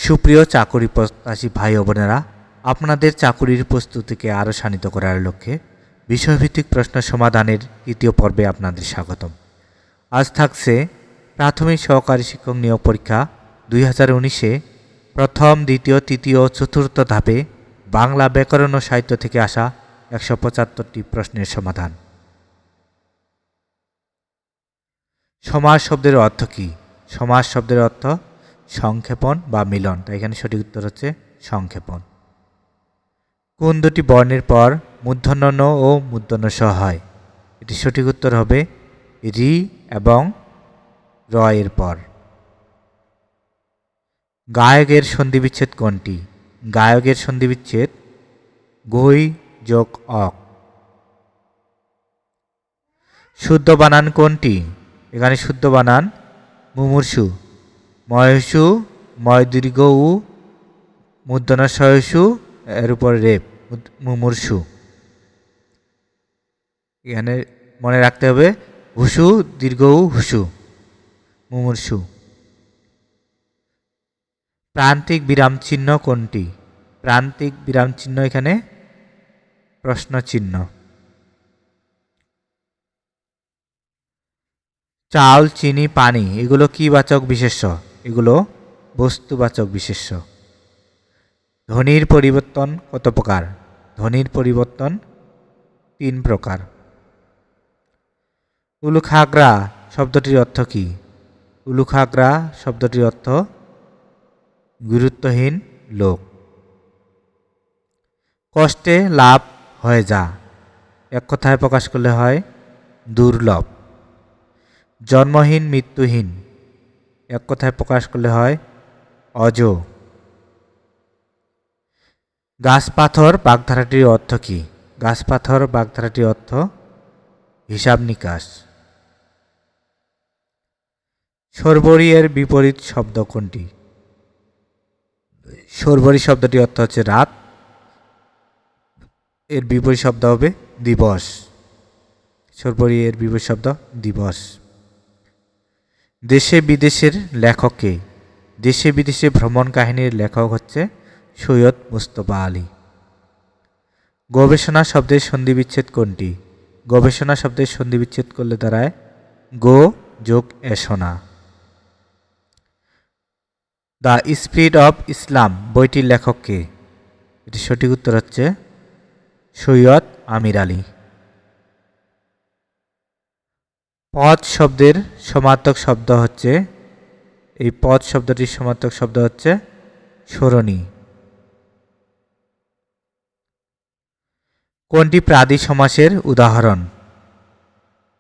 সুপ্রিয় চাকুরি প্রত্যাশী ভাই ও বোনেরা, আপনাদের চাকুরির প্রস্তুতিকে আরও শানিত করার লক্ষ্যে বিষয়ভিত্তিক প্রশ্ন সমাধানের তৃতীয় পর্বে আপনাদের স্বাগতম। আজ থাকছে প্রাথমিক সহকারী শিক্ষক নিয়োগ পরীক্ষা 2019-এ প্রথম, দ্বিতীয়, তৃতীয় ও চতুর্থ ধাপে বাংলা ব্যাকরণ ও সাহিত্য থেকে আসা 175টি প্রশ্নের সমাধান। সমাস শব্দের অর্থ কী? সমাস শব্দের অর্থ সংক্ষেপণ বা মিলন, তাই এখানে সঠিক উত্তর হচ্ছে সংক্ষেপণ। কোন দুটি বর্ণের পর মূর্ধন্য ণ ও মূর্ধন্য ষ হয়? এটি সঠিক উত্তর হবে রি এবং র এর পর। গায়কের সন্ধিবিচ্ছেদ কোনটি? গায়কের সন্ধিবিচ্ছেদ গই যোগ অক। শুদ্ধ বানান কোনটি? এখানে শুদ্ধ বানান মুমূর্ষু। ময়সু, ময় দীর্ঘ উ, মূর্ধন্য সহসু, এর উপর রেপ, মুমূর্ষু। এখানে মনে রাখতে হবে হুসু দীর্ঘ উ হুসু, মুমূর্ষু। প্রান্তিক বিরাম চিহ্ন কোনটি? প্রান্তিক বিরাম চিহ্ন এখানে প্রশ্ন চিহ্ন। চাল, চিনি, পানি এগুলো কি বাচক বিশেষ্য? এগুলো বস্তুবাচক বিশেষ্য। ধ্বনির পরিবর্তন কত প্রকার? ধ্বনির পরিবর্তন 3 প্রকার। উলুখাগড়া শব্দটির অর্থ কী? উলুখাগড়া শব্দটির অর্থ গুরুত্বহীন লোক। কষ্টে লাভ হয়ে যা, এক কথায় প্রকাশ করলে হয় দুর্লভ। জন্মহীন মৃত্যুহীন, এক কথায় প্রকাশ করলে হয় অজ। গাছ পাথর বাগধারাটির অর্থ কী? গাছ পাথর বাগধারাটির অর্থ হিসাব নিকাশ। সর্বরী এর বিপরীত শব্দ কোনটি? সর্বরী শব্দটির অর্থ হচ্ছে রাত, এর বিপরীত শব্দ হবে দিবস। সর্বরী এর বিপরীত শব্দ দিবস। দেশে বিদেশের লেখক কে? দেশে বিদেশে ভ্রমণ কাহিনীর লেখক হচ্ছে সৈয়দ মুস্তফা আলী। গবেষণা শব্দের সন্ধিবিচ্ছেদ কোনটি? গবেষণা শব্দের সন্ধিবিচ্ছেদ করলে দাঁড়ায় গো যোগ এষণা। দ্য স্পিরিট অফ ইসলাম বইটির লেখক কে? এটি সঠিক উত্তর হচ্ছে সৈয়দ আমির আলী। পথ শব্দের সমার্থক শব্দ হচ্ছে, এই পথ শব্দটির সমার্থক শব্দ হচ্ছে সরণি। কোনটি প্রাদি সমাসের উদাহরণ?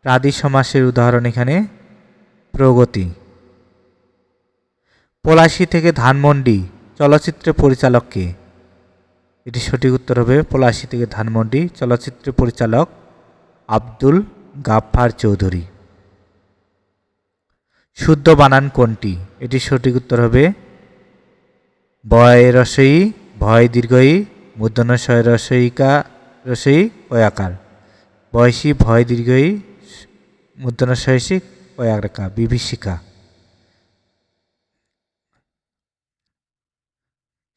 প্রাদি সমাসের উদাহরণ এখানে প্রগতি। পলাশী থেকে ধানমন্ডি চলচ্চিত্রের পরিচালক কে? এটি সঠিক উত্তর হবে পলাশী থেকে ধানমন্ডি চলচ্চিত্রের পরিচালক আব্দুল গাফফার চৌধুরী। শুদ্ধ বানান কোনটি? এটি সঠিক উত্তর হবে বয় রসই, ভয় দীর্ঘই, মূর্ধন্য শয় রসইকা রসই কয়াকার। বয়সী, ভয় দীর্ঘই, মূর্ধন্য শয়সী কয়াকা, বিভীষিকা।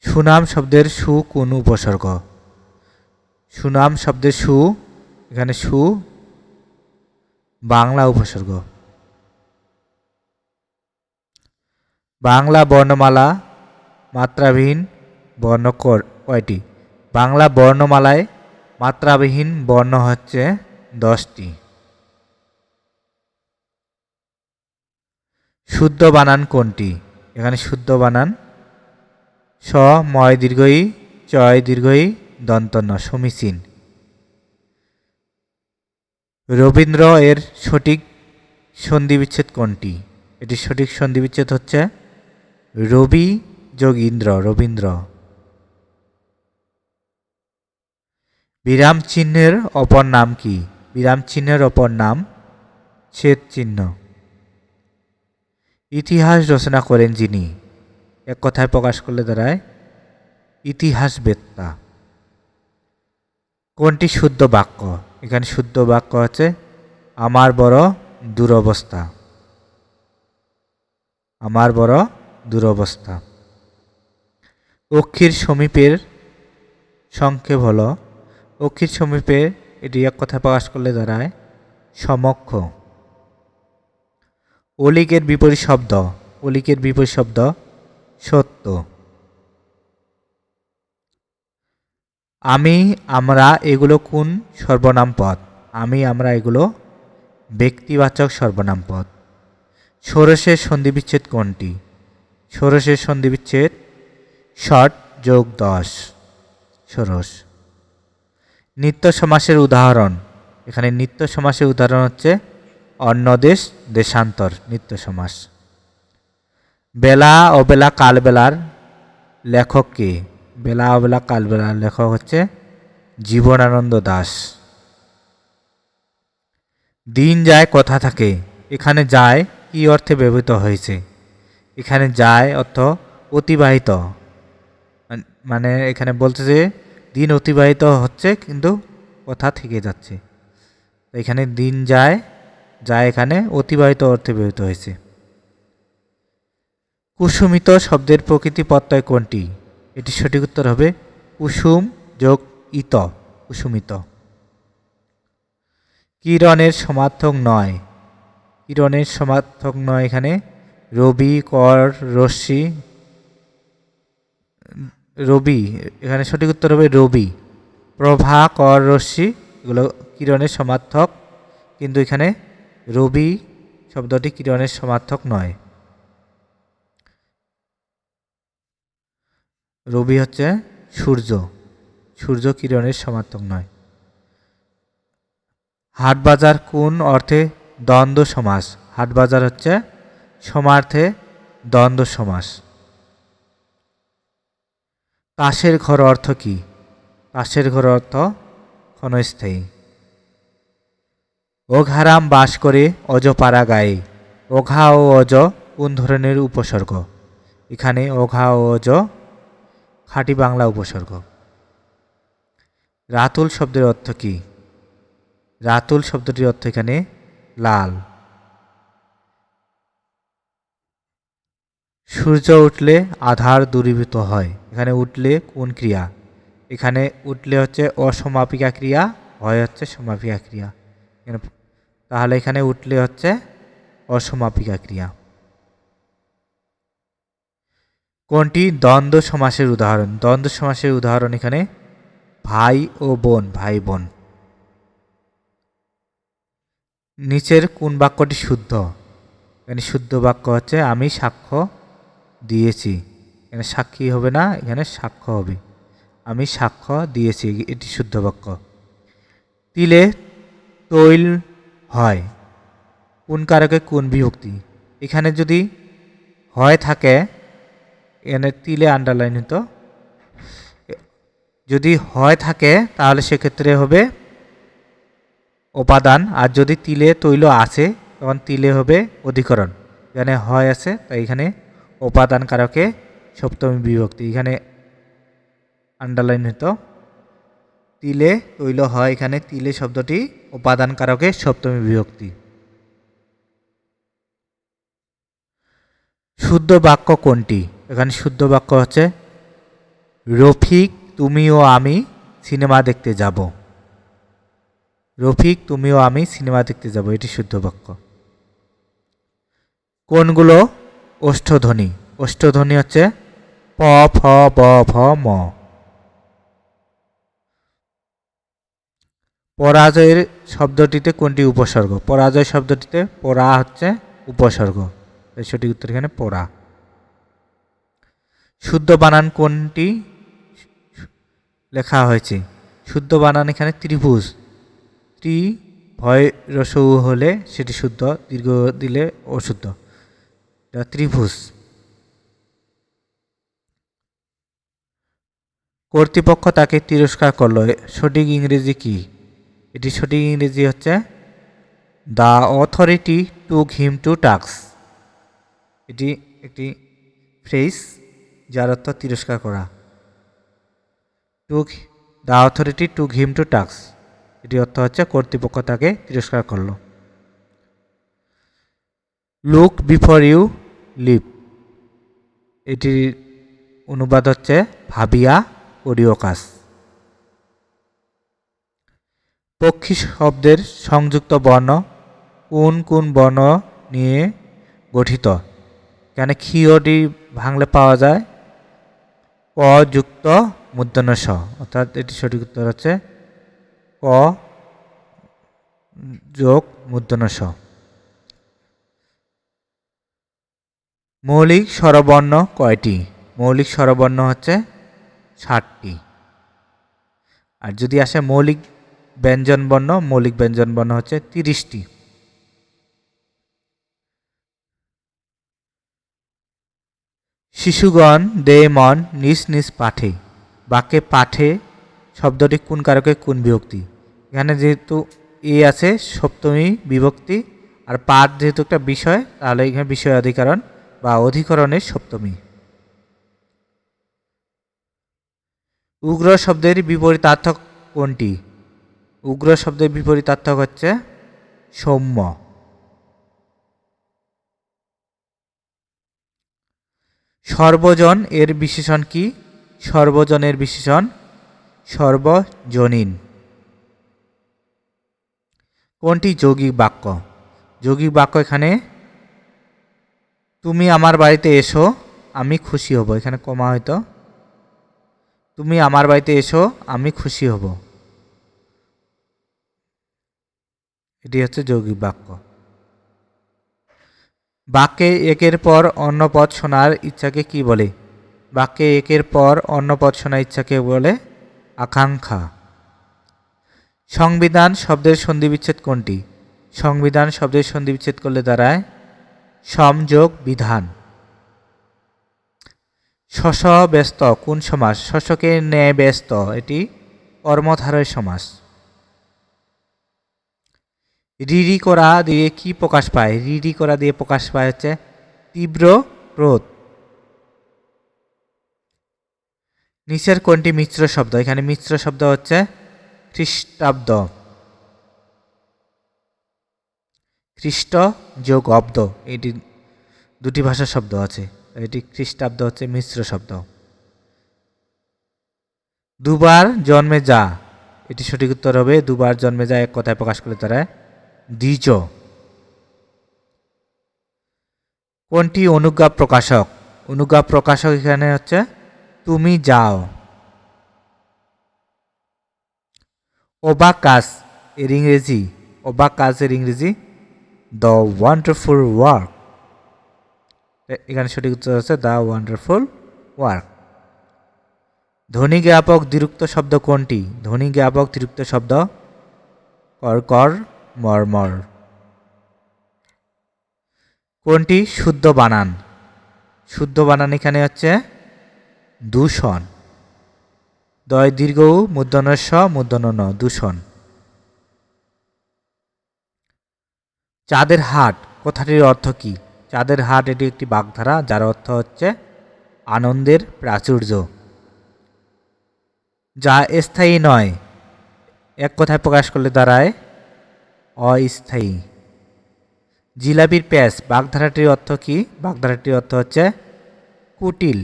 সুনাম শব্দের সু কোন উপসর্গ? সুনাম শব্দের সু, এখানে সু বাংলা উপসর্গ। বাংলা বর্ণমালা মাত্রাবিহীন বর্ণ কয়টি? বাংলা বর্ণমালায় মাত্রাবিহীন বর্ণ হচ্ছে 10টি। শুদ্ধ বানান কোনটি? এখানে শুদ্ধ বানান স, ময় দীর্ঘই, চয় দীর্ঘই, দন্তন্য, সমীচীন। রবীন্দ্র এর সঠিক সন্ধিবিচ্ছেদ কোনটি? এটি সঠিক সন্ধিবিচ্ছেদ হচ্ছে রবি যোগ ইন্দ্র, রবীন্দ্র। বিরাম চিহ্নের অপর নাম কি? বিরাম চিহ্নের অপর নাম ছেদ চিহ্ন। ইতিহাস রচনা করেন যিনি, এক কথায় প্রকাশ করলে দাঁড়ায় ইতিহাসবেত্তা। কোনটি শুদ্ধ বাক্য? এখানে শুদ্ধ বাক্য হচ্ছে আমার বড় দুরবস্থা, আমার বড় দুরবস্থা। অক্ষির সমীপের সংক্ষেপ হল, অক্ষির সমীপে এটি এক কথায় প্রকাশ করলে দাঁড়ায় সমক্ষ। অলিকের বিপরীত শব্দ, অলিকের বিপরীত শব্দ সত্য। আমি আমরা এগুলো কোন সর্বনাম পদ? আমি আমরা এগুলো ব্যক্তিবাচক সর্বনাম পদ। ষোড়শের সন্ধিবিচ্ছেদ কোনটি? ষোড়শের সন্ধিবিচ্ছেদ ষট যোগ 10, ষোড়শ। নিত্য সমাসের উদাহরণ, এখানে নিত্য সমাসের উদাহরণ হচ্ছে অন্যদেশ দেশান্তর নিত্য সমাস। বেলা অবেলা কালবেলার লেখক কে? বেলা অবেলা কালবেলার লেখক হচ্ছে জীবনানন্দ দাশ। দিন যায় কথা থাকে, এখানে যায় কি অর্থে ব্যবহৃত হয়েছে? এখানে যায় অর্থ অতিবাহিত, মানে এখানে বলতে যে দিন অতিবাহিত হচ্ছে কিন্তু কথা থেকে যাচ্ছে। এখানে দিন যায়, যায় এখানে অতিবাহিত অর্থে ব্যবহৃত হয়েছে। কুসুমিত শব্দের প্রকৃতি প্রত্যয় কোনটি? এটি সঠিক উত্তর হবে কুসুম যোগ ইত, কুসুমিত। কিরণের সমার্থক নয়, কিরণের সমার্থক নয় এখানে রবি, কর, রশ্মি, রবি, এখানে সঠিক উত্তর হবে রবি। প্রভা, কর, রশ্মি এগুলো কিরণের সমার্থক, কিন্তু এখানে রবি শব্দটি কিরণের সমার্থক নয়। রবি হচ্ছে সূর্য, সূর্য কিরণের সমার্থক নয়। হাটবাজার কোন অর্থে দ্বন্দ্ব সমাস? হাটবাজার হচ্ছে সমার্থে দ্বন্দ্ব সমাস। তাসের ঘর অর্থ কি? তাসের ঘর অর্থ ক্ষণস্থায়ী। অঘারাম বাস করে অজপাড়া গায়ে, অঘা ও অজ কোন ধরনের উপসর্গ? এখানে অঘা ও অজ খাঁটি বাংলা উপসর্গ। রাতুল শব্দের অর্থ কি? রাতুল শব্দটির অর্থ এখানে লাল। সূর্য উঠলে আধার দূরীভূত হয়, এখানে উঠলে কোন ক্রিয়া? এখানে উঠলে হচ্ছে অসমাপিকা ক্রিয়া, হয় হচ্ছে সমাপিকা ক্রিয়া, তাহলে এখানে উঠলে হচ্ছে অসমাপিকা ক্রিয়া। কোনটি দ্বন্দ্ব সমাসের উদাহরণ? দ্বন্দ্ব সমাসের উদাহরণ এখানে ভাই ও বোন, ভাই বোন। নিচের কোন বাক্যটি শুদ্ধ? এখানে শুদ্ধ বাক্য হচ্ছে আমি সাক্ষ্য দিয়েছি, এখানে সাক্ষী হবে না, এখানে সাক্ষ্য হবে। আমি সাক্ষ্য দিয়েছি, এটি শুদ্ধ বাক্য। তিলে তৈল হয় কোন কারকে কোন বিভক্তি? এখানে যদি হয় থাকে, এখানে তিলে আন্ডারলাইন হতো, যদি হয় থাকে তাহলে সেক্ষেত্রে হবে উপাদান, আর যদি তিলে তৈল আছে তখন তিলে হবে অধিকরণ। এখানে হয় আছে তাই এখানে উপাদান কারকে সপ্তমী বিভক্তি, এখানে আন্ডারলাইন হতো তিলে তৈল হয়, এখানে তিলে শব্দটি উপাদান কারকে সপ্তমী বিভক্তি। শুদ্ধ বাক্য কোনটি? এখানে শুদ্ধ বাক্য হচ্ছে রফিক তুমি ও আমি সিনেমা দেখতে যাব। রফিক তুমি ও আমি সিনেমা দেখতে যাব, এটি শুদ্ধ বাক্য। কোনগুলো ওষ্ঠধ্বনি? ওষ্ঠধ্বনি হচ্ছে প, ফ, ব, ভ, ম। পরাজয়ের শব্দটিতে কোনটি উপসর্গ? পরাজয় শব্দটিতে পরা হচ্ছে উপসর্গ, তাই সঠিক উত্তর এখানে পরা। শুদ্ধ বানান কোনটি লেখা হয়েছে? শুদ্ধ বানান এখানে ত্রিভুজ, ত্রি ভয় রসউ হলে সেটি শুদ্ধ, দীর্ঘ দিলে অশুদ্ধ, ত্রিভুজ। কর্তৃপক্ষ তাকে তিরস্কার করলো, সঠিক ইংরেজি কি? এটি সঠিক ইংরেজি হচ্ছে the authority took him to task. এটি একটি ফ্রেজ যার অর্থ তিরস্কার করা। Took the authority took him to task, এটি অর্থ হচ্ছে কর্তৃপক্ষ তাকে তিরস্কার করলো। লুক বিফোর ইউ লিভ, এটির অনুবাদ হচ্ছে ভাবিয়া করিও কাজ। পক্ষী শব্দের সংযুক্ত বর্ণ কোন কোন বর্ণ নিয়ে গঠিত? এখানে ক্ষীয়টি ভাঙলে পাওয়া যায় ক যুক্ত মূর্ধন্য ষ, অর্থাৎ এটি সঠিক উত্তর হচ্ছে ক যোগ মূর্ধন্য ষ। মৌলিক স্বরবর্ণ কয়টি? মৌলিক স্বরবর্ণ হচ্ছে 60টি। আর যদি আসে মৌলিক ব্যঞ্জনবর্ণ, মৌলিক ব্যঞ্জনবর্ণ হচ্ছে 30টি। শিশুগণ দেয় মন নিজ নিজ পাঠে। বাক্যে পাঠে শব্দটি কোন কারকে কোন বিভক্তি? এখানে যেহেতু এ আছে সপ্তমী বিভক্তি, আর পাঠ যেহেতু একটা বিষয়, তাহলে এখানে বিষয় অধিকরণ বা অধিকরণের সপ্তমী। উগ্র শব্দের বিপরীতার্থক কোনটি? উগ্র শব্দের বিপরীতার্থক হচ্ছে সৌম্য। সর্বজন এর বিশেষণ কি? সর্বজনের বিশেষণ সর্বজনীন। কোনটি যৌগিক বাক্য? যৌগিক বাক্য এখানে তুমি আমার বাড়িতে এসো আমি খুশি হব, এখানে কমা হয়তো, তুমি আমার বাড়িতে এসো আমি খুশি হব, এটি হচ্ছে যৌগিক বাক্য। বাক্যে একের পর অন্য পদ শোনার ইচ্ছাকে কি বলে? বাক্যে একের পর অন্য পদ শোনার ইচ্ছাকে বলে আকাঙ্ক্ষা। সংবিধান শব্দের সন্ধিবিচ্ছেদ কোনটি? সংবিধান শব্দের সন্ধিবিচ্ছেদ করলে দাঁড়ায় সমযোগ বিধান। শশ ব্যস্ত কোন সমাস? শশকে ন্যায় ব্যস্ত, এটি কর্মধারয় সমাস। রিরি করা দিয়ে কি প্রকাশ পায়? রিরি করা দিয়ে প্রকাশ পায় হচ্ছে তীব্র ক্রোধ। নিচের কোনটি মিশ্র শব্দ? এখানে মিশ্র শব্দ হচ্ছে খ্রিস্টাব্দ। খ্রিস্ট যোগ অব্দ, এটি দুটি ভাষার শব্দ আছে, এটি খ্রিস্টাব্দ হচ্ছে মিশ্র শব্দ। দুবার জন্মে যা, এটি সঠিক উত্তর হবে দুবার জন্মে যা এক কথায় প্রকাশ করলে তারা দ্বিজ। কোনটি অনুজ্ঞা প্রকাশক? অনুজ্ঞা প্রকাশক এখানে হচ্ছে তুমি যাও। অবাকাস এর ইংরেজি, অবাকাস এর ইংরেজি দ্য ওয়ান্ডারফুল ওয়ার্ক, এখানে সঠিক উত্তর হচ্ছে দ্য ওয়ান্ডারফুল ওয়ার্ক। ধ্বনি জ্ঞাপক দ্বিরুক্ত শব্দ কোনটি? ধ্বনি জ্ঞাপক দ্বিরুক্ত শব্দ কর কর মর্মর। কোনটি শুদ্ধ বানান? শুদ্ধ বানান এখানে হচ্ছে দূষণ। দয় দীর্ঘ মূর্ধন্য স মূর্ধন্য ন, দূষণ। চাঁদের হাট কথাটির অর্থ কি? চাঁদের হাট এটি একটি বাগধারা যার অর্থ হচ্ছে আনন্দের প্রাচুর্য। যা স্থায়ী নয় এক কথায় প্রকাশ করলে দাঁড়ায় অস্থায়ী। জিলাপির প্যাঁচ বাগধারাটির অর্থ কি? বাগধারাটির অর্থ হচ্ছে কুটিল।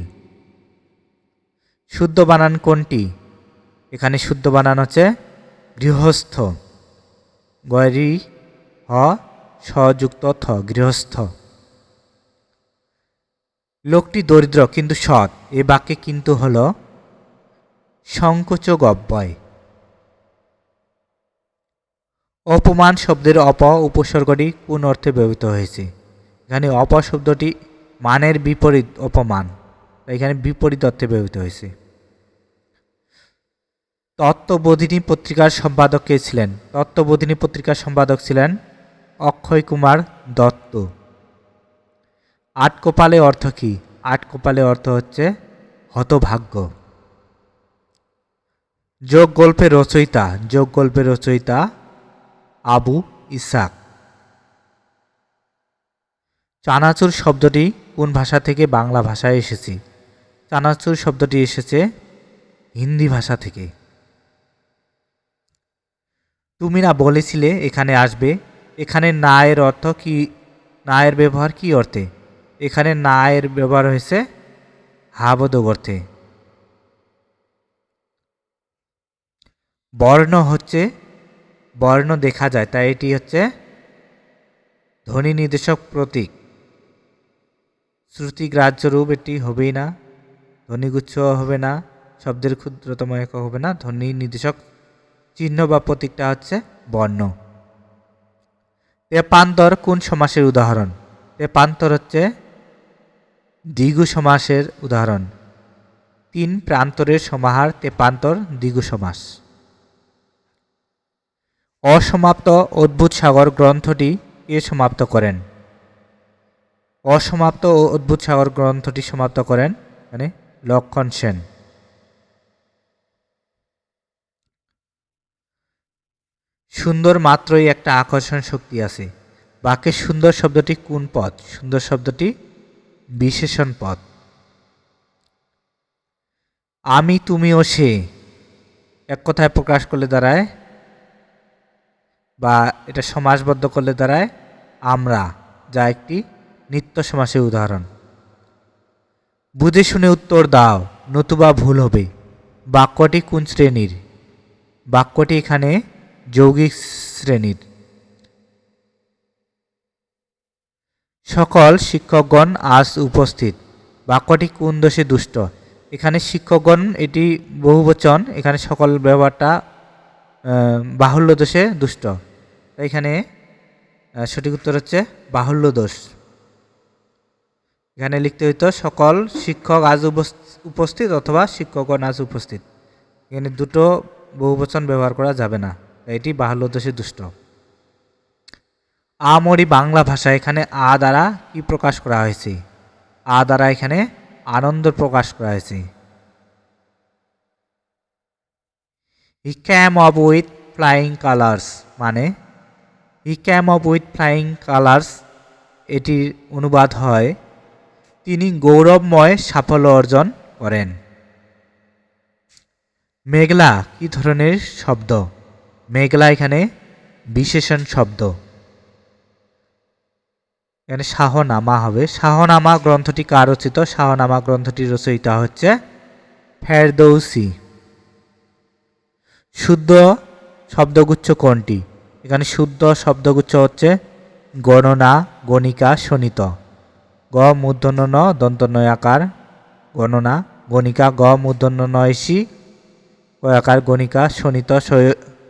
শুদ্ধ বানান কোনটি? এখানে শুদ্ধ বানান হচ্ছে গৃহস্থ। গয়রি হ সযুক্ত থ, গৃহস্থ। লোকটি দরিদ্র কিন্তু সৎ, এ বাক্যে কিন্তু হল সংকোচক অব্যয়। অপমান শব্দের অপ উপসর্গটি কোন অর্থে ব্যবহৃত হয়েছে? এখানে অপ শব্দটি মানের বিপরীত অপমান, এখানে বিপরীত অর্থে ব্যবহৃত হয়েছে। তত্ত্ববোধিনী পত্রিকার সম্পাদক কে ছিলেন? তত্ত্ববোধিনী পত্রিকার সম্পাদক ছিলেন অক্ষয় কুমার দত্ত। আটকোপালে অর্থ কি? আটকোপালে অর্থ হচ্ছে হতভাগ্য। যোগ গল্পের রচয়িতা, যোগ গল্পের রচয়িতা আবু ইসাক। চানাচুর শব্দটি কোন ভাষা থেকে বাংলা ভাষায় এসেছে? চানাচুর শব্দটি এসেছে হিন্দি ভাষা থেকে। তুমি না বলেছিলে এখানে আসবে, এখানে না এর অর্থ কি? না এর ব্যবহার কি অর্থে? এখানে না এর ব্যবহার হয়েছে হা বোধক অর্থে। বর্ণ হচ্ছে বর্ণ দেখা যায়, তাই এটি হচ্ছে ধ্বনি নির্দেশক প্রতীক। শ্রুতিগ্রাহ্য রূপ এটি হবেই না, ধ্বনিগুচ্ছ হবে না, শব্দের ক্ষুদ্রতম একক হবে না। ধ্বনি নির্দেশক চিহ্ন বা প্রতীকটা হচ্ছে বর্ণ। তেপান্তর কোন সমাসের উদাহরণ? তেপান্তর হচ্ছে দ্বিগু সমাসের উদাহরণ। তিন প্রান্তরের সমাহার তেপান্তর দ্বিগু সমাস। অসমাপ্ত অদ্ভুত সাগর গ্রন্থটি কে সমাপ্ত করেন? অসমাপ্ত ও অদ্ভুত সাগর গ্রন্থটি সমাপ্ত করেন মানে লক্ষণ সেন। সুন্দর মাত্রই একটা আকর্ষণ শক্তি আছে। বাক্যে সুন্দর শব্দটি কোন পদ? সুন্দর শব্দটি বিশেষণ পদ। আমি তুমি ও সে এক কথায় প্রকাশ করলে দাঁড়ায়, বা এটা সমাসবদ্ধ করলে দাঁড়ায় আমরা, যা একটি নিত্য সমাসের উদাহরণ। বুঝে শুনে উত্তর দাও, নতুবা ভুল হবে। বাক্যটি কোন শ্রেণীর? বাক্যটি এখানে যৌগিক শ্রেণীর। সকল শিক্ষকগণ আজ উপস্থিত। বাক্যটি কোন দোষে দুষ্ট? এখানে শিক্ষকগণ এটি বহুবচন, এখানে সকল ব্যবহারটা বাহুল্য দোষে দুষ্ট। তাই এখানে সঠিক উত্তর হচ্ছে বাহুল্য দোষ। এখানে লিখতে হইতো সকল শিক্ষক আজ উপস্থিত অথবা শিক্ষকগণ আজ উপস্থিত। এখানে দুটো বহুবচন ব্যবহার করা যাবে না, তাই এটি বাহুল্য দোষে দুষ্ট। আমরি বাংলা ভাষা, এখানে আ দ্বারা কি প্রকাশ করা হয়েছে? আ দ্বারা এখানে আনন্দ প্রকাশ করা হয়েছে। হি ক্যাম আপ উইথ ফ্লাইং কালার্স মানে হি ক্যাম আপ উইথ ফ্লাইং কালার্স, এটির অনুবাদ হয় তিনি গৌরবময় সাফল্য অর্জন করেন। মেঘলা কি ধরনের শব্দ? মেঘলা এখানে বিশেষণ শব্দ। এখানে শাহনামা হবে। শাহনামা গ্রন্থটি কার রচিত? শাহনামা গ্রন্থটির রচয়িতা হচ্ছে ফেরদৌসী। শুদ্ধ শব্দগুচ্ছ কোনটি? এখানে শুদ্ধ শব্দগুচ্ছ হচ্ছে গণনা, গণিকা, শোণিত। গ মূর্ধন্য ন দন্ত নয়াকার গণনা, গণিকা গ মূর্ধন্য নয়সী কয়াকার গণিকা, শোণিত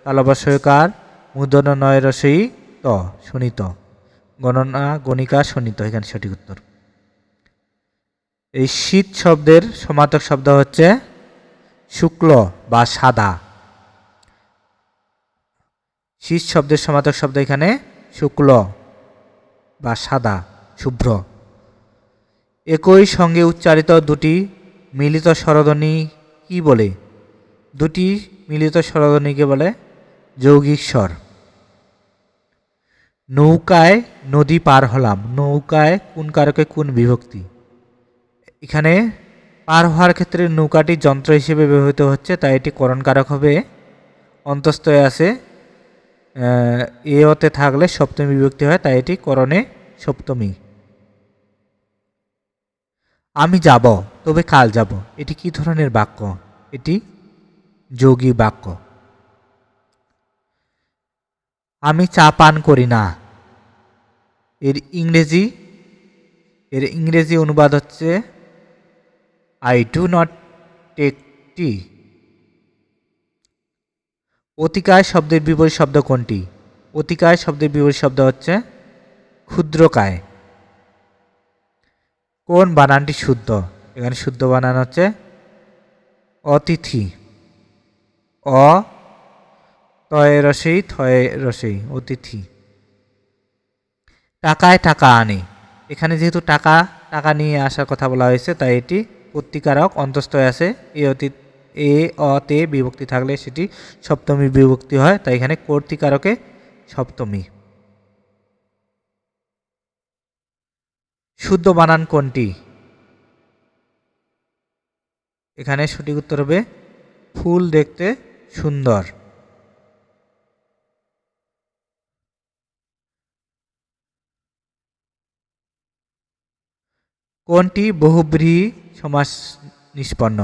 তালবস্যকার মূর্ধন্য নয় রসই ত শোণিত। গণনা, গণিকা, শোণিত এখানে সঠিক উত্তর। এই শীত শব্দের সমার্থক শব্দ হচ্ছে শুক্ল বা সাদা। শীত শব্দের সমার্থক শব্দ এখানে শুক্ল বা সাদা, শুভ্র। একই সঙ্গে উচ্চারিত দুটি মিলিত স্বরধ্বনি কি বলে? দুটি মিলিত স্বরধ্বনিকে বলে যৌগিক স্বর। নৌকায় নদী পার হলাম, নৌকায় কোন কারকে কোন বিভক্তি? এখানে পার হওয়ার ক্ষেত্রে নৌকাটি যন্ত্র হিসেবে ব্যবহৃত হচ্ছে, তাই এটি করণ কারক হবে। অন্তস্থয়ে আছে এ অতে থাকলে সপ্তমী বিভক্তি হয়, তাই এটি করণে সপ্তমী। আমি যাব তবে কাল যাব, এটি কি ধরনের বাক্য? এটি যোগী বাক্য। আমি চা পান করি না, এর ইংরেজি অনুবাদ হচ্ছে I do not take tea. অতিকায় শব্দের বিপরীত শব্দ কোনটি? অতিকায় শব্দের বিপরীত শব্দ হচ্ছে ক্ষুদ্রকায়। কোন বানানটি শুদ্ধ? এখানে শুদ্ধ বানান হচ্ছে অতিথি। অ তয়ে রসেই থয়ে রসেই অতিথি। টাকায় টাকা আনে, এখানে যেহেতু টাকা টাকা নিয়ে আসার কথা বলা হয়েছে, তাই এটি কর্তৃকারক অন্তস্থয় আছে। এ অতে বিভক্তি থাকলে সেটি সপ্তমী বিভক্তি হয়, তাই এখানে কর্তৃকারকে সপ্তমী। শুদ্ধ বানান কোনটি? এখানে সঠিক উত্তর হবে ফুল দেখতে সুন্দর। কোনটি বহুব্রীহি সমাস নিষ্পন্ন।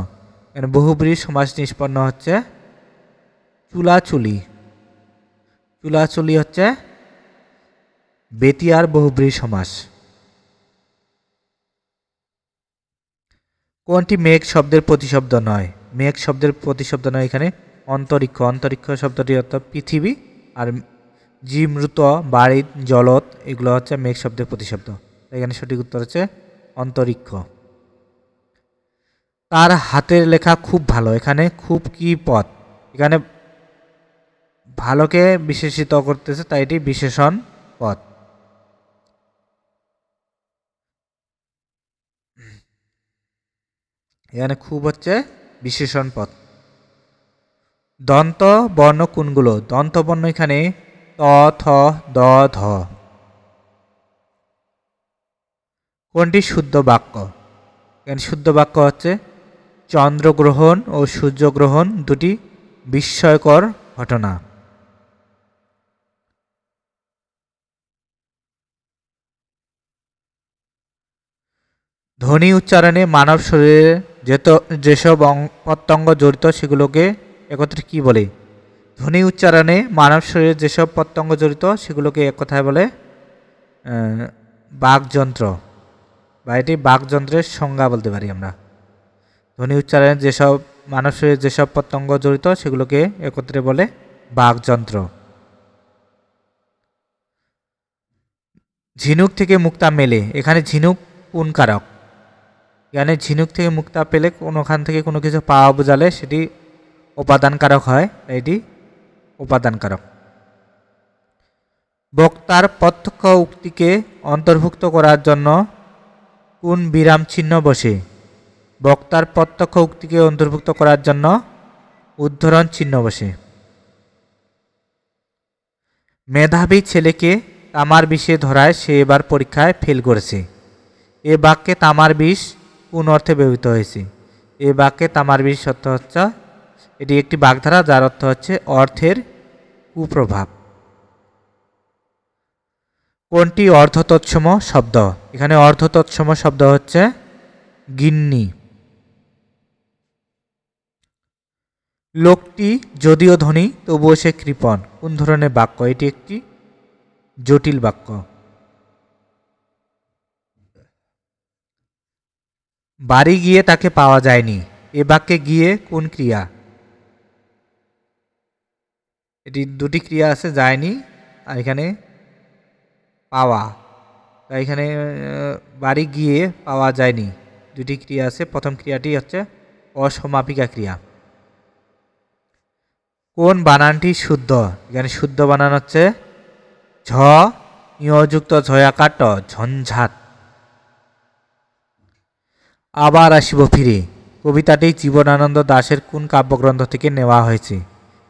এখানে বহুব্রী সমাস নিষ্পন্ন হচ্ছে চুলাচুলি। চুলাচুলি হচ্ছে বেতিয়ার বহুব্রী সমাস। কোনটি মেঘ শব্দের প্রতিশব্দ নয়? মেঘ শব্দের প্রতিশব্দ নয় এখানে অন্তরিক্ষ। অন্তরিক্ষ শব্দটি অর্থ পৃথিবী, আর জীমৃত, বাড়ির, জলত এগুলো হচ্ছে মেঘ শব্দের প্রতিশব্দ। এখানে সঠিক উত্তর হচ্ছে অন্তরিক্ষ। তার হাতের লেখা খুব ভালো। এখানে খুব কি পদ? এখানে ভালোকে বিশেষিত করতেছে, তাই এটি বিশেষণ পদ। এখানে খুব হচ্ছে বিশেষণ পদ। দন্ত বর্ণ কোনগুলো? দন্ত বর্ণ এখানে ত, থ, দ, ধ। কোনটি শুদ্ধ বাক্য? এখানে শুদ্ধ বাক্য হচ্ছে চন্দ্রগ্রহণ ও সূর্যগ্রহণ দুটি বিস্ময়কর ঘটনা। ধ্বনি উচ্চারণে মানব শরীরে যেসব প্রত্যঙ্গ জড়িত সেগুলোকে একত্রে কি বলে? ধ্বনি উচ্চারণে মানব শরীরে যেসব প্রত্যঙ্গ জড়িত সেগুলোকে এক কথায় বলে বাকযন্ত্র, বা এটি বাকযন্ত্রের সংজ্ঞা বলতে পারি আমরা। ধ্বনি উচ্চারণে যেসব মানব শরীরে যেসব প্রত্যঙ্গ জড়িত সেগুলোকে একত্রে বলে বাকযন্ত্র। ঝিনুক থেকে মুক্তা মেলে। এখানে ঝিনুক কোন কারক? এখানে ঝিনুক থেকে মুক্তা পেলে কোনোখান থেকে কোনো কিছু পাওয়া বোঝালে সেটি উপাদান কারক হয়, এটি উপাদান কারক। বক্তার প্রত্যক্ষ উক্তিকে অন্তর্ভুক্ত করার জন্য কোন বিরাম চিহ্ন বসে? বক্তার প্রত্যক্ষ উক্তিকে অন্তর্ভুক্ত করার জন্য উদ্ধরণ চিহ্ন বসে। মেধাবী ছেলেকে তামার বিষে ধরায় সে এবার পরীক্ষায় ফেল করেছে। এ বাক্যে তামার বিষ কোন অর্থে ব্যবহৃত হয়েছে? এ বাক্যে তামার বিষ অর্থ হচ্ছে, এটি একটি বাগধারা যার অর্থ হচ্ছে অর্থের কুপ্রভাব। কোনটি অর্ধতৎসম শব্দ? এখানে অর্ধতৎসম শব্দ হচ্ছে গিন্নি। লোকটি যদিও ধনী তবুও সে কৃপণ কোন ধরনের বাক্য? এটি একটি জটিল বাক্য। বাড়ি গিয়ে তাকে পাওয়া যায়নি। এ বাক্যে গিয়ে কোন ক্রিয়া? এটি দুটি ক্রিয়া আছে, যায়নি আর এখানে পাওয়া। তাই এখানে বাড়ি গিয়ে পাওয়া যায়নি দুটি ক্রিয়া আছে। প্রথম ক্রিয়াটি হচ্ছে অসমাপিকা ক্রিয়া। কোন বানানটি শুদ্ধ? এখানে শুদ্ধ বানান হচ্ছে ঝ ইয়যুক্ত ঝয়াকার ট, ঝঞ্ঝাট। আবার আসিব ফিরে কবিতাটি জীবনানন্দ দাশের কোন কাব্যগ্রন্থ থেকে নেওয়া হয়েছে?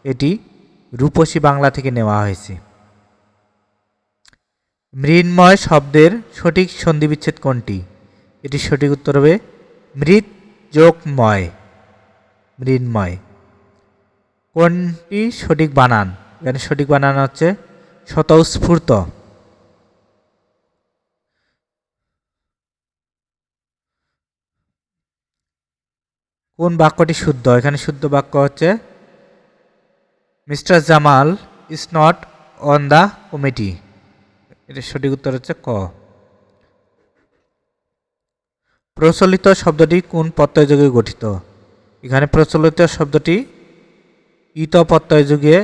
এটি রূপসী বাংলা থেকে নেওয়া হয়েছে। মৃন্ময় শব্দের সঠিক সন্ধিবিচ্ছেদ কোনটি? এটি সঠিক উত্তর হবে মৃৎ যোগ ময়, মৃন্ময়। কোনটি সঠিক বানান? এখানে সঠিক বানান হচ্ছে স্বতঃস্ফূর্ত। কোন বাক্যটি শুদ্ধ? এখানে শুদ্ধ বাক্য হচ্ছে mister Jamal is not on the committee. এটার সঠিক উত্তর হচ্ছে ক। প্রচলিত শব্দটি কোন প্রত্যয় যোগে গঠিত? এখানে প্রচলিত শব্দটি ইত প্রত্যয় যোগে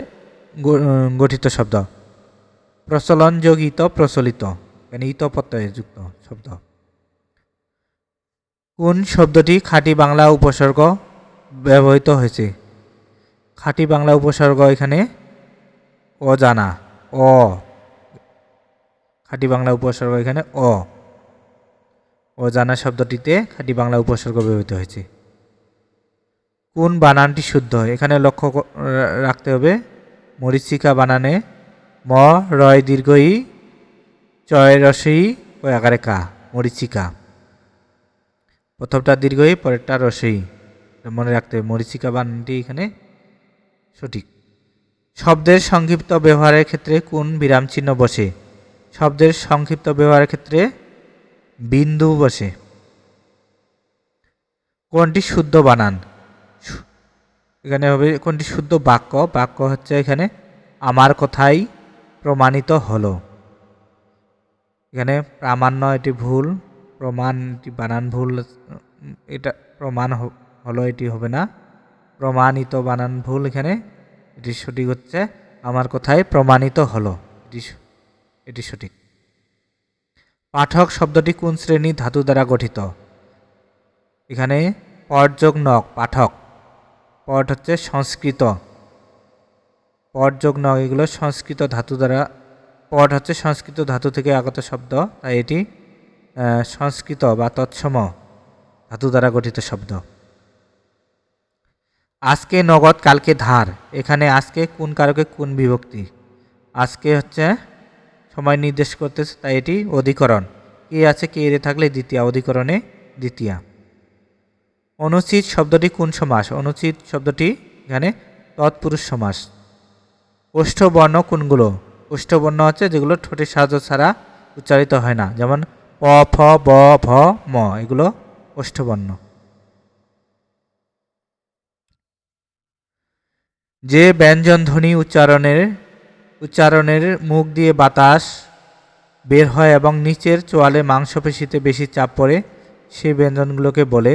গঠিত শব্দ। প্রচলন যোগ ইত, প্রচলিত, এখানে ইত প্রত্যয় যুক্ত শব্দ। কোন শব্দটি খাঁটি বাংলা উপসর্গ ব্যবহৃত হয়েছে? খাঁটি বাংলা উপসর্গ এখানে অজানা, অ। খাঁটি বাংলা উপসর্গ এখানে অ। অজানা শব্দটিতে খাঁটি বাংলা উপসর্গ ব্যবহৃত হয়েছে। কোন বানানটি শুদ্ধ? এখানে লক্ষ্য রাখতে হবে মরীচিকা বানানে ম রয় দীর্ঘ ই চয় রসই ও আকারে কা, মরীচিকা। প্রথমটা দীর্ঘ ই, পরেরটা রসই, মনে রাখতে হবে। মরীচিকা বানানটি এখানে সঠিক। শব্দের সংক্ষিপ্ত ব্যবহারের ক্ষেত্রে কোন বিরাম চিহ্ন বসে? শব্দের সংক্ষিপ্ত ব্যবহারের ক্ষেত্রে বিন্দু বসে। কোনটি শুদ্ধ বানান? এখানে হবে কোনটি শুদ্ধ বাক্য? বাক্য হচ্ছে এখানে আমার কথাই প্রমাণিত হলো। এখানে প্রামাণ্য এটি ভুল, প্রমাণ এটি বানান ভুল, এটা প্রমাণ হলো এটি হবে না, প্রমাণিত বানান ভুল। এখানে এটি সঠিক হচ্ছে আমার কথাই প্রমাণিত হলো, এটি সঠিক। পাঠক শব্দটি কোন শ্রেণী ধাতু দ্বারা গঠিত? এখানে পট যোগ নক, পাঠক। পট হচ্ছে সংস্কৃত, পট যোগ নক এগুলো সংস্কৃত ধাতু দ্বারা, পট হচ্ছে সংস্কৃত ধাতু থেকে আগত শব্দ, তাই এটি সংস্কৃত বা তৎসম ধাতু দ্বারা গঠিত শব্দ। আজকে নগদ কালকে ধার, এখানে আজকে কোন কারকে কোন বিভক্তি? আজকে হচ্ছে সময় নির্দেশ করতেছে, তাই এটি অধিকরণ। কে আছে কে এরে থাকলে দ্বিতীয়া, অধিকরণে দ্বিতীয়া। অনুচিত শব্দটি কোন সমাস? অনুচিত শব্দটি এখানে তৎপুরুষ সমাস। ওষ্ঠবর্ণ কোনগুলো? ওষ্ঠবর্ণ হচ্ছে যেগুলো ঠোঁটের সাহায্য ছাড়া উচ্চারিত হয় না, যেমন প, ফ, ব, ভ, ম, এগুলো ওষ্ঠবর্ণ। যে ব্যঞ্জন ধ্বনি উচ্চারণের মুখ দিয়ে বাতাস বের হয় এবং নিচের চোয়ালে মাংসপেশিতে বেশি চাপ পড়ে, সেই ব্যঞ্জনগুলোকে বলে।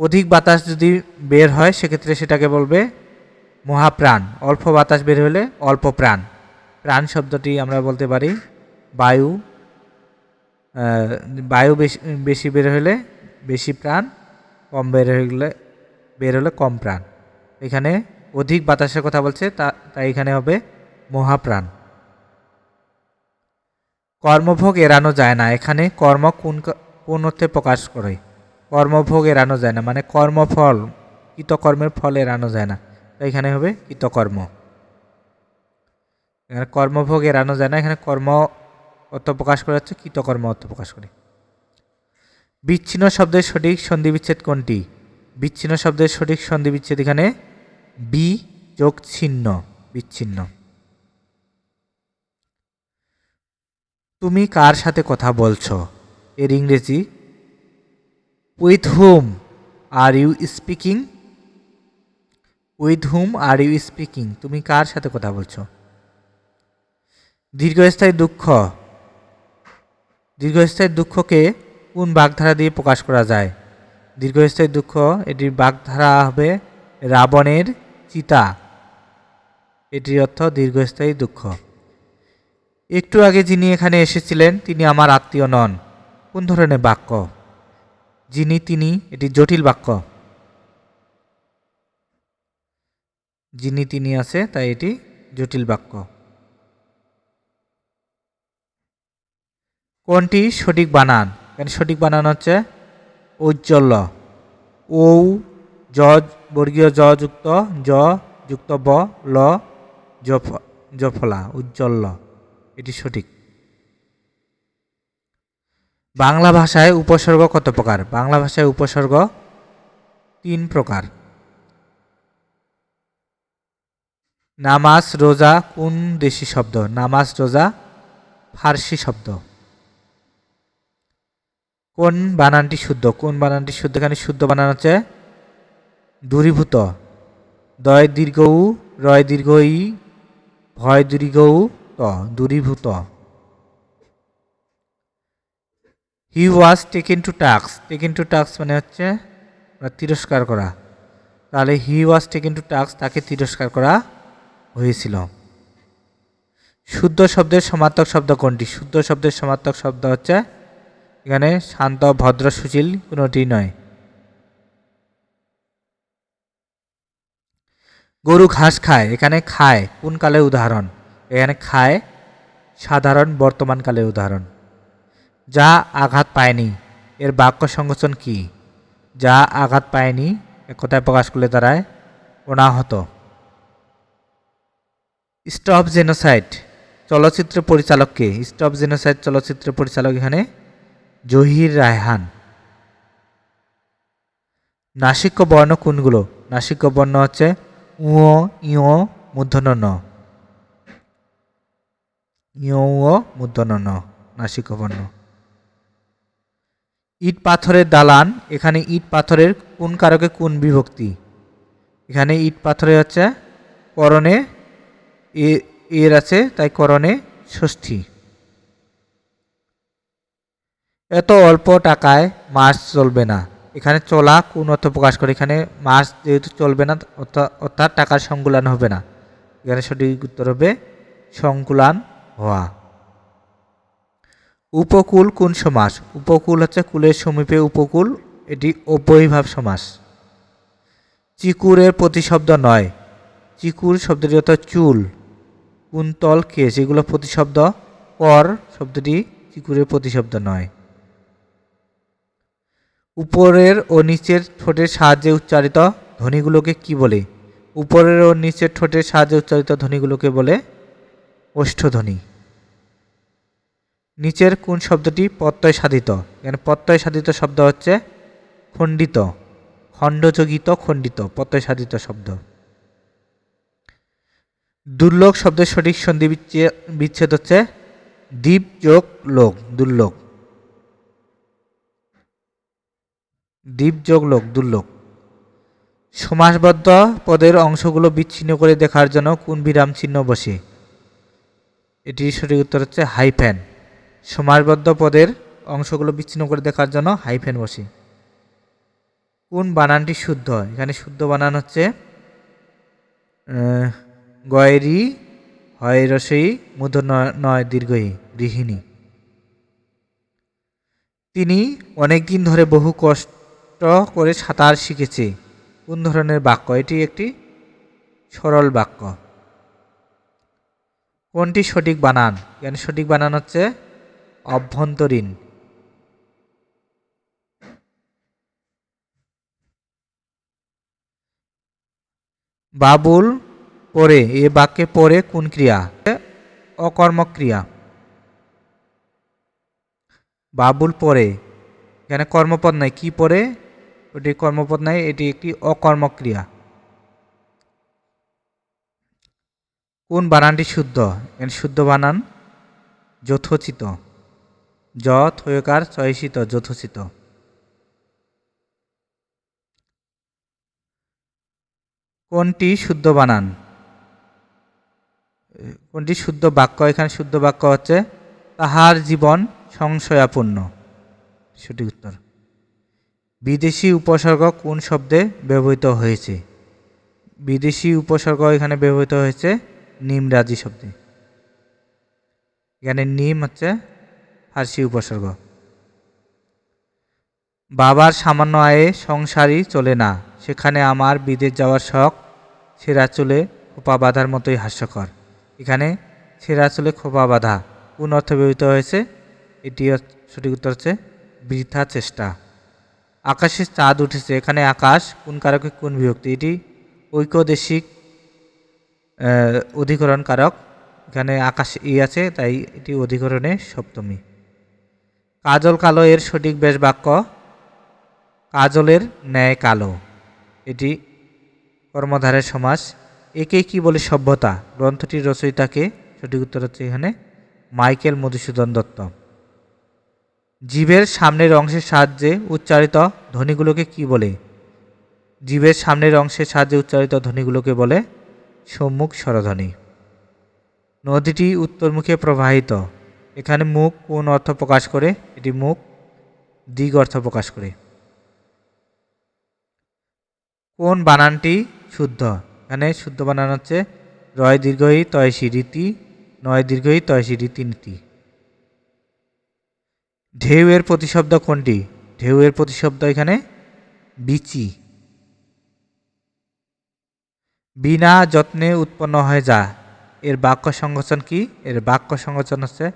অধিক বাতাস যদি বের হয় সেক্ষেত্রে সেটাকে বলবে মহাপ্রাণ। অল্প বাতাস বের হলে অল্প প্রাণ। প্রাণ শব্দটি আমরা বলতে পারি বায়ু। বায়ু বেশি বের হলে বেশি প্রাণ, কম বের হলে কম প্রাণ। এখানে অধিক বাতাসের কথা বলছে, তাই এখানে হবে মহাপ্রাণ। কর্মভোগ এড়ানো যায় না, এখানে কর্ম কোন অর্থে প্রকাশ করে? কর্মভোগ এড়ানো যায় না মানে কর্মফল, কৃতকর্মের ফল এড়ানো যায় না, তাই এখানে হবে কৃতকর্ম। এখানে কর্মভোগ এড়ানো যায় না, এখানে কর্ম অর্থ প্রকাশ করা হচ্ছে, কৃতকর্ম অর্থ প্রকাশ করে। বিচ্ছিন্ন শব্দের সঠিক সন্ধি বিচ্ছেদ কোনটি? বিচ্ছিন্ন শব্দের সঠিক সন্ধি বিচ্ছেদ এখানে বি যোগ ছিন্ন, বিচ্ছিন্ন। তুমি কার সাথে কথা বলছো এর ইংরেজি with whom are you speaking? With whom are you speaking, তুমি কার সাথে কথা বলছো? দীর্ঘস্থায়ী দুঃখ, দীর্ঘস্থায়ী দুঃখকে কোন বাগধারা দিয়ে প্রকাশ করা যায়? দীর্ঘস্থায়ী দুঃখ এটির বাগধারা হবে রাবণের চিতা, এটির অর্থ দীর্ঘস্থায়ী দুঃখ। একটু আগে যিনি এখানে এসেছিলেন তিনি আমার আত্মীয় নন, কোন ধরনের বাক্য? যিনি তিনি এটি জটিল বাক্য, যিনি তিনি আছে তাই এটি জটিল বাক্য। কোনটি সঠিক বানান? এখানে সঠিক বানান হচ্ছে ঔজ্জ্বল্য। ঔ জ বর্গীয় জ যুক্ত জ যুক্ত ব ল জফলা, উজ্জ্বল্য, এটি সঠিক। বাংলা ভাষায় উপসর্গ কত প্রকার? বাংলা ভাষায় উপসর্গ 3 প্রকার। নামাজ রোজা কোন দেশি শব্দ? নামাজ রোজা ফার্সি শব্দ। কোন বানানটি শুদ্ধ? কোন বানানটি শুদ্ধ? এখানে শুদ্ধ বানান হচ্ছে দূরীভূত। দয় দীর্ঘ উ, রয় দীর্ঘ ই, ভয় দীর্ঘ উ, ত, দূরীভূত। He was taken to task, taken to task মানে হচ্ছে তিরস্কার করা, তাহলে he was taken to task, তাকে তিরস্কার করা হয়েছিল। শুদ্ধ শব্দের সমার্থক শব্দ কোনটি? শুদ্ধ শব্দের সমার্থক শব্দ হচ্ছে এখানে শান্ত ভদ্র সুশীল কোনোটি নয়। গরু ঘাস খায়, এখানে খায় কোন কালের উদাহরণ? এখানে খায় সাধারণ বর্তমান কালের উদাহরণ। যা আঘাত পায়নি এর বাক্য সংকোচন কি? যা আঘাত পায়নি একথায় প্রকাশ করলে দাঁড়ায় অনাহত। স্টপ জেনোসাইড চলচ্চিত্র পরিচালক কে? স্টপ জেনোসাইড চলচ্চিত্র পরিচালক এখানে জহির রায়হান। নাসিক্য বর্ণ কোনগুলো? নাসিক্য বর্ণ হচ্ছে উ, ইয়, মূর্ধন্য ন, ইয় ও মূর্ধন্য ন, নাসিক্য বর্ণ। ইট পাথরের দালান, এখানে ইট পাথরের কোন কারকে কোন বিভক্তি? এখানে ইট পাথরে হচ্ছে করণে এর আছে, তাই করণে ষষ্ঠী। এত অল্প টাকায় মাস চলবে না, এখানে চলা কোন অর্থ প্রকাশ করে? এখানে মাস যেহেতু চলবে না, অর্থাৎ টাকার সংকুলান হবে না। এখানে সঠিক উত্তর হবে সংকুলান হওয়া। উপকূল কোন সমাস? উপকূল হচ্ছে কুলের সমীপে উপকূল, এটি অব্যয়ীভাব সমাস। চিকুরের প্রতিশব্দ নয়, চিকুর শব্দটি অর্থ চুল, কুন্তল কেশ, এগুলো প্রতিশব্দ। কর শব্দটি চিকুরের প্রতিশব্দ নয়। উপরের ও নিচের ঠোঁটের সাহায্যে উচ্চারিত ধ্বনিগুলোকে কি বলে? উপরের ও নিচের ঠোঁটের সাহায্যে উচ্চারিত ধ্বনিগুলোকে বলে ওষ্ঠধ্বনি। নিচের কোন শব্দটি প্রত্যয় সাধিত? এখানে প্রত্যয় সাধিত শব্দ হচ্ছে খণ্ডিত, খণ্ডযোগিত খণ্ডিত, প্রত্যয় সাধিত শব্দ। দুর্লোক শব্দের সঠিক সন্ধি বিচ্ছেদ হচ্ছে দ্বীপ যোগ লোক, দুর্লোক। দ্বীপ যোগ লোক, দুর্লোক। সমাসবদ্ধ পদের অংশগুলো বিচ্ছিন্ন করে দেখার জন্য কোন বিরাম চিহ্ন বসে? এটির সঠিক উত্তর হচ্ছে হাইফেন। সমাসবদ্ধ পদের অংশগুলো বিচ্ছিন্ন করে দেখার জন্য হাইফেন বসে। কোন বানানটি শুদ্ধ? এখানে শুদ্ধ বানান হচ্ছে গয়রি, হয় রসই, মূর্ধ নয় দীর্ঘই, গৃহিণী। তিনি অনেকদিন ধরে বহু কষ্ট করে সাঁতার শিখেছে, কোন ধরনের বাক্য? এটি একটি সরল বাক্য। কোনটি সঠিক বানান? এখানে সঠিক বানান হচ্ছে অভ্যন্তরীণ। বাবুল পরে, এ বাক্যে পরে কোন ক্রিয়া? অকর্মক ক্রিয়া। বাবুল পরে, এখানে কর্মপদ নাই, কি পরে? ওটি কর্মপদ নাই, এটি একটি অকর্মক ক্রিয়া। কোন বানানটি শুদ্ধ? এখানে শুদ্ধ বানান যথোচিত, যথকার চয়সিত, যথোচিত। কোনটি শুদ্ধ বানান? কোনটি শুদ্ধ বাক্য? এখানে শুদ্ধ বাক্য হচ্ছে তাহার জীবন সংশয়াপূর্ণ, সঠিক উত্তর। বিদেশি উপসর্গ কোন শব্দে ব্যবহৃত হয়েছে? বিদেশি উপসর্গ এখানে ব্যবহৃত হয়েছে নিমরাজি শব্দে। এখানে নিম হচ্ছে ফার্সি উপসর্গ। বাবার সামান্য আয়ে সংসারই চলে না, সেখানে আমার বিদেশ যাওয়ার শখ, ছেঁড়া চুলে খোপা বাঁধার মতোই হাস্যকর। এখানে ছেঁড়া চুলে খোপা বাঁধা কোন অর্থে ব্যবহৃত হয়েছে? এটি সঠিক উত্তর হচ্ছে বৃথা চেষ্টা। আকাশে চাঁদ উঠেছে, এখানে আকাশ কোন কারকে কোন বিভক্তি? এটি ঐকদেশিক অধিকরণ কারক, এখানে আকাশ আছে, তাই এটি অধিকরণে সপ্তমী। কাজল কালো এর সঠিক বেশ বাক্য কাজলের ন্যায় কালো, এটি কর্মধারের সমাস। একে কি বলে সভ্যতা? গ্রন্থটির রচয়িতাকে? সঠিক উত্তর হচ্ছে এখানে মাইকেল মধুসূদন দত্ত। জীবের সামনের অংশের সাহায্যে উচ্চারিত ধ্বনিগুলোকে কি বলে? জীবের সামনের অংশের সাহায্যে উচ্চারিত ধ্বনিগুলোকে বলে সম্মুখ স্বরধ্বনি। নদীটি উত্তরমুখে প্রবাহিত, এখানে মুখ কোন অর্থ প্রকাশ করে? এটি মুখ দিক অর্থ প্রকাশ করে। কোন বানানটি শুদ্ধ? এখানে শুদ্ধ বানান হচ্ছে রয় দীর্ঘই তয়সী রীতি, নয় দীর্ঘই তয়সী রীতিনীতি। ঢেউয়ের প্রতিশব্দ কোনটি? ঢেউয়ের প্রতিশব্দ এখানে বিচি। বিনা যত্নে উৎপন্ন হয়ে যা, এর বাক্য সংগঠন কি? এর বাক্য সংগঠন হচ্ছে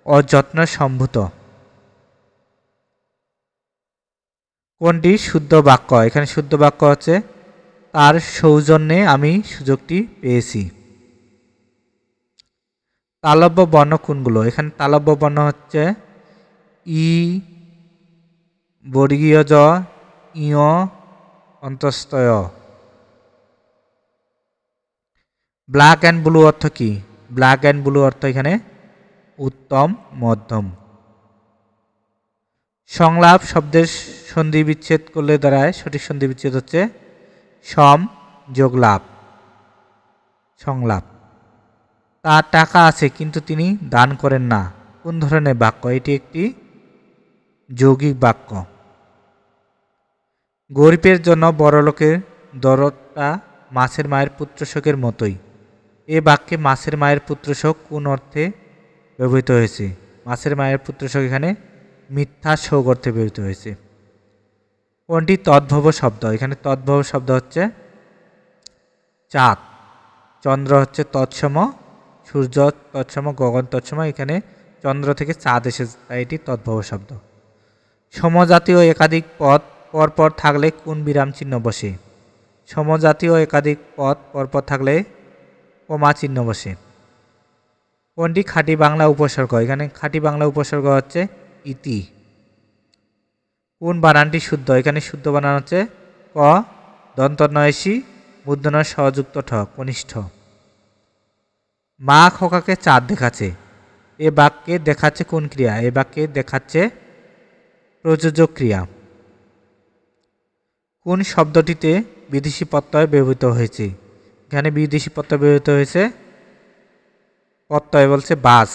অযত্ন সম্ভূত। কোনটি শুদ্ধ বাক্য? এখানে শুদ্ধ বাক্য হচ্ছে তার সৌজন্যে আমি সুযোগটি পেয়েছি। তালব্য বর্ণ কোনগুলো? এখানে তালব্য বর্ণ হচ্ছে ই, বর্গীয় জ, ইয়, অন্তস্তয়। ব্ল্যাক অ্যান্ড ব্লু অর্থ কি? ব্ল্যাক অ্যান্ড ব্লু অর্থ এখানে উত্তম মধ্যম। সংলাপ শব্দের সন্ধি বিচ্ছেদ করলে দাঁড়ায়, সঠিক সন্ধি বিচ্ছেদ হচ্ছে সম যোগ লাভ। সংলাপ। তার টাকা আছে কিন্তু তিনি দান করেন না। কোন ধরনের বাক্য? এটি একটি যৌগিক বাক্য। গরিবের জন্য বড়লোকের দরদটা মাছের মায়ের পুত্রশোকের মতোই। এ বাক্যে মাছের মায়ের পুত্রশোক কোন অর্থে ব্যবহৃত হয়েছে? মাছের মায়ের পুত্রশোক এখানে মিথ্যা শোক অর্থে ব্যবহৃত হয়েছে। কোনটি তদ্ভব শব্দ? এখানে তদ্ভব শব্দ হচ্ছে চাঁদ। চন্দ্র হচ্ছে তৎসম, সূর্য তৎসম, গগন তৎসম। এখানে চন্দ্র থেকে চাঁদ এসেছে, তাই এটি তদ্ভব শব্দ। সমজাতীয় একাধিক পদ পরপর থাকলে কোন বিরাম চিহ্ন বসে? সমজাতীয় একাধিক পদ পরপর থাকলে কমা চিহ্ন বসে। কোনটি খাঁটি বাংলা উপসর্গ? এখানে খাঁটি বাংলা উপসর্গ হচ্ছে ইতি। কোন বানানটি শুদ্ধ? এখানে শুদ্ধ বানান হচ্ছে ক দন্ত নয়সী মূর্ধন্য সযুক্ত ঠ, কনিষ্ঠ। মা খোকাকে চাঁদ দেখাচ্ছে। এ বাক্যে দেখাচ্ছে কোন ক্রিয়া? এ বাক্যে দেখাচ্ছে প্রযোজক ক্রিয়া। কোন শব্দটিতে বিদেশি প্রত্যয় ব্যবহৃত হয়েছে? এখানে বিদেশি প্রত্যয় ব্যবহৃত হয়েছে প্রত্যয় বলছে বাস,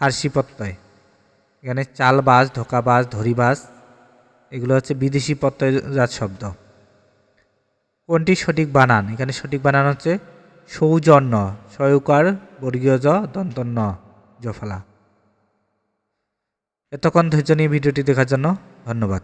ফার্সি প্রত্যয়। এখানে চালবাস, ধোকাবাস, ধরিবাস এগুলো হচ্ছে বিদেশি প্রত্যয়জাত শব্দ। কোনটি সঠিক বানান? এখানে সঠিক বানান হচ্ছে সৌজন্য, সয়ুকার বর্গীয় জ দন্তন্য জফলা। এতক্ষণ ধৈর্য নিয়ে ভিডিওটি দেখার জন্য ধন্যবাদ।